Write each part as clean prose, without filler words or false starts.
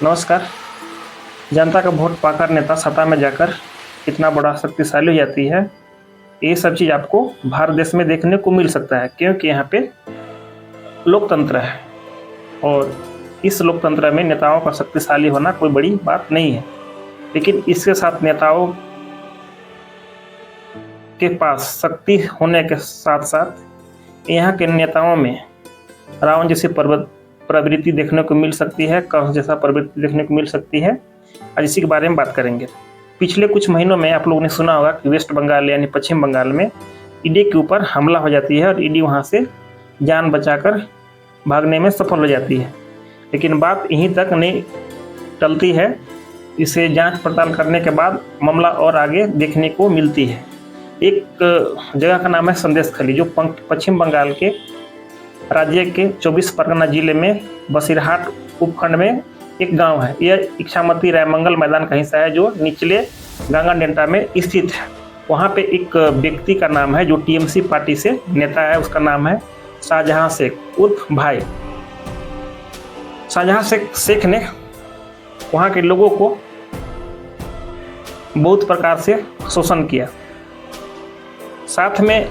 नमस्कार। जनता का वोट पाकर नेता सत्ता में जाकर कितना बड़ा शक्तिशाली हो जाती है, ये सब चीज़ आपको भारत देश में देखने को मिल सकता है, क्योंकि यहाँ पे लोकतंत्र है और इस लोकतंत्र में नेताओं का शक्तिशाली होना कोई बड़ी बात नहीं है। लेकिन इसके साथ नेताओं के पास शक्ति होने के साथ साथ यहाँ के नेताओं में रावण जैसी प्रवृत्ति देखने को मिल सकती है, कंस जैसा प्रवृत्ति देखने को मिल सकती है। आज इसी के बारे में बात करेंगे। पिछले कुछ महीनों में आप लोगों ने सुना होगा कि वेस्ट बंगाल यानी पश्चिम बंगाल में ईडी के ऊपर हमला हो जाती है और ईडी वहां से जान बचाकर भागने में सफल हो जाती है। लेकिन बात यहीं तक नहीं टलती है, इसे जांच पड़ताल करने के बाद मामला और आगे देखने को मिलती है। एक जगह का नाम है संदेशखाली, जो पश्चिम बंगाल के राज्य के 24 परगना जिले में बसीरहाट उपखंड में एक गांव है। यह इच्छामती रायमंगल मैदान का हिस्सा है जो निचले गंगा डेल्टा में स्थित है। वहां पे एक व्यक्ति का नाम है जो टीएमसी पार्टी से नेता है, उसका नाम है शाहजहां शेख उर्फ भाई। शाहजहां शेख ने वहां के लोगों को बहुत प्रकार से शोषण किया। साथ में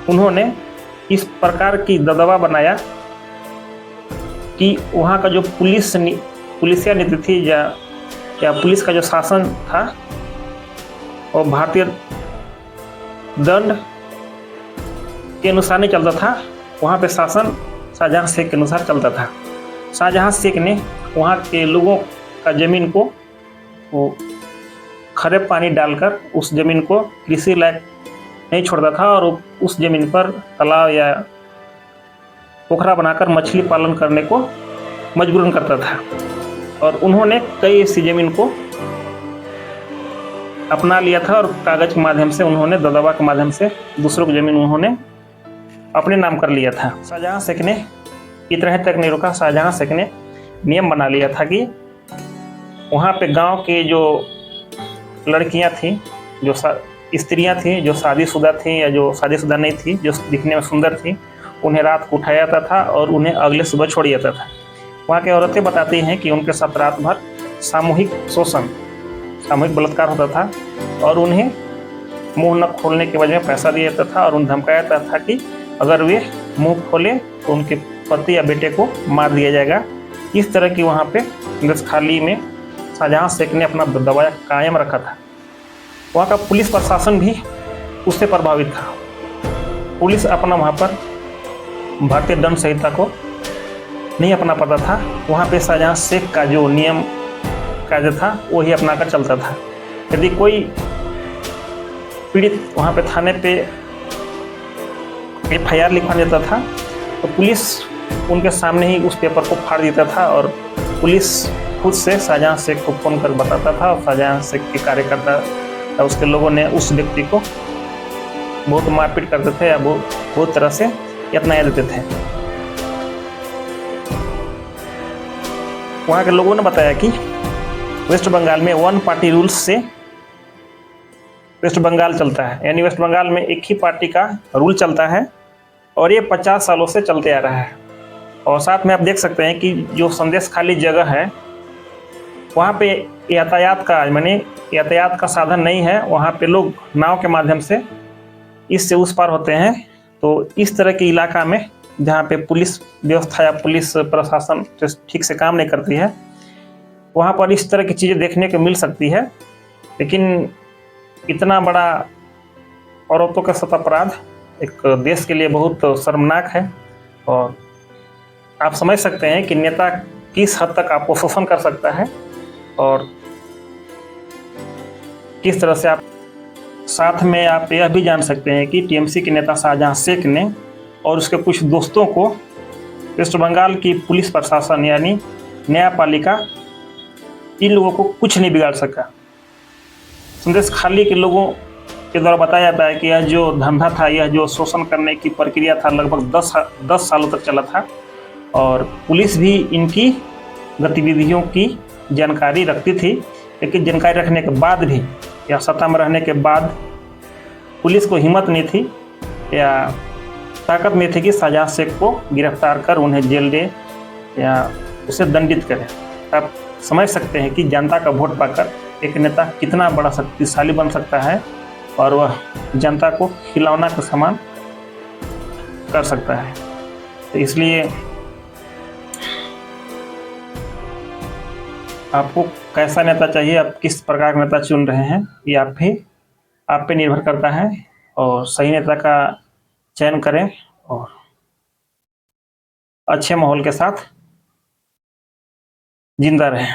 उन्होंने इस प्रकार की दबदबा बनाया कि वहाँ का जो पुलिसिया नीति थी या पुलिस का जो शासन था वो भारतीय दंड के अनुसार नहीं चलता था, वहाँ पे शासन शाहजहां शेख के अनुसार चलता था। शाहजहां शेख ने वहाँ के लोगों का ज़मीन को वो खरे पानी डालकर उस ज़मीन को कृषि लायक नहीं छोड़ता था और उस ज़मीन पर तालाब या पोखरा बनाकर मछली पालन करने को मजबूरन करता था। और उन्होंने कई ऐसी ज़मीन को अपना लिया था और कागज़ के माध्यम से उन्होंने दबदबा के माध्यम से दूसरों की ज़मीन उन्होंने अपने नाम कर लिया था। शाहजहां शेख ने इतना तक नहीं रुका, शाहजहां शेख ने नियम बना लिया था कि वहाँ पे गांव के जो लड़कियां थीं, जो स्त्रियां थीं जो शादीशुदा थीं या जो शादीशुदा नहीं थी, जो दिखने में सुंदर थीं, उन्हें रात को उठाया जाता था और उन्हें अगले सुबह छोड़ जाता था। वहाँ की औरतें बताती हैं कि उनके साथ रात भर सामूहिक शोषण, सामूहिक बलात्कार होता था और उन्हें मुंह न खोलने के वजह में पैसा दिया जाता था और उन्हें धमकाया जाता था कि अगर वे मुंह खोले तो उनके पति या बेटे को मार दिया जाएगा। इस तरह की वहाँ पे संदेशखाली में शाहजहां शेख ने अपना दबदबा कायम रखा था। वहाँ का पुलिस प्रशासन भी उससे प्रभावित था। पुलिस अपना वहाँ पर भारतीय दंड संहिता को नहीं अपना पाता था। वहाँ पे शाहजहां शेख का जो नियम कायदा था वही अपना कर चलता था। यदि कोई पीड़ित वहाँ पे थाने पे FIR लिखवा देता था तो पुलिस उनके सामने ही उस पेपर को फाड़ देता था और पुलिस खुद से शाहजहां शेख को फ़ोन कर बताता था और शाहजहां शेख के कार्यकर्ता या उसके लोगों ने उस व्यक्ति को बहुत मारपीट करते थे या बहुत तरह से यत्नाएं देते थे। वहाँ के लोगों ने बताया कि वेस्ट बंगाल में 1 पार्टी रूल्स से वेस्ट बंगाल चलता है, यानी वेस्ट बंगाल में एक ही पार्टी का रूल चलता है और ये 50 सालों से चलते आ रहा है। और साथ में आप देख सकते हैं कि जो संदेशखाली जगह है वहाँ पे यातायात का साधन नहीं है। वहाँ पे लोग नाव के माध्यम से इससे उस पार होते हैं। तो इस तरह के इलाका में जहाँ पे पुलिस व्यवस्था या पुलिस प्रशासन ठीक से काम नहीं करती है, वहाँ पर इस तरह की चीज़ें देखने को मिल सकती है। लेकिन इतना बड़ा औरतों का साथ अपराध एक देश के लिए बहुत शर्मनाक है और आप समझ सकते हैं कि नेता किस हद तक आपको शोषण कर सकता है और किस तरह से आप। साथ में आप यह भी जान सकते हैं कि टीएमसी के नेता शाहजहां शेख ने और उसके कुछ दोस्तों को वेस्ट बंगाल की पुलिस प्रशासन यानी न्यायपालिका इन लोगों को कुछ नहीं बिगाड़ सका। संदेशखाली के लोगों के द्वारा बताया जाता है कि यह जो धंधा था, यह जो शोषण करने की प्रक्रिया था, लगभग 10 सालों तक चला था और पुलिस भी इनकी गतिविधियों की जानकारी रखती थी। लेकिन जानकारी रखने के बाद भी या सत्ता में रहने के बाद पुलिस को हिम्मत नहीं थी या ताकत नहीं थी कि शाहजहां शेख को गिरफ्तार कर उन्हें जेल दे या उसे दंडित करें। आप समझ सकते हैं कि जनता का वोट पाकर एक नेता कितना बड़ा शक्तिशाली बन सकता है और वह जनता को खिलौना का समान कर सकता है। तो इसलिए आपको कैसा नेता चाहिए, आप किस प्रकार का नेता चुन रहे हैं, ये आप पे निर्भर करता है। और सही नेता का चयन करें और अच्छे माहौल के साथ जिंदा रहें।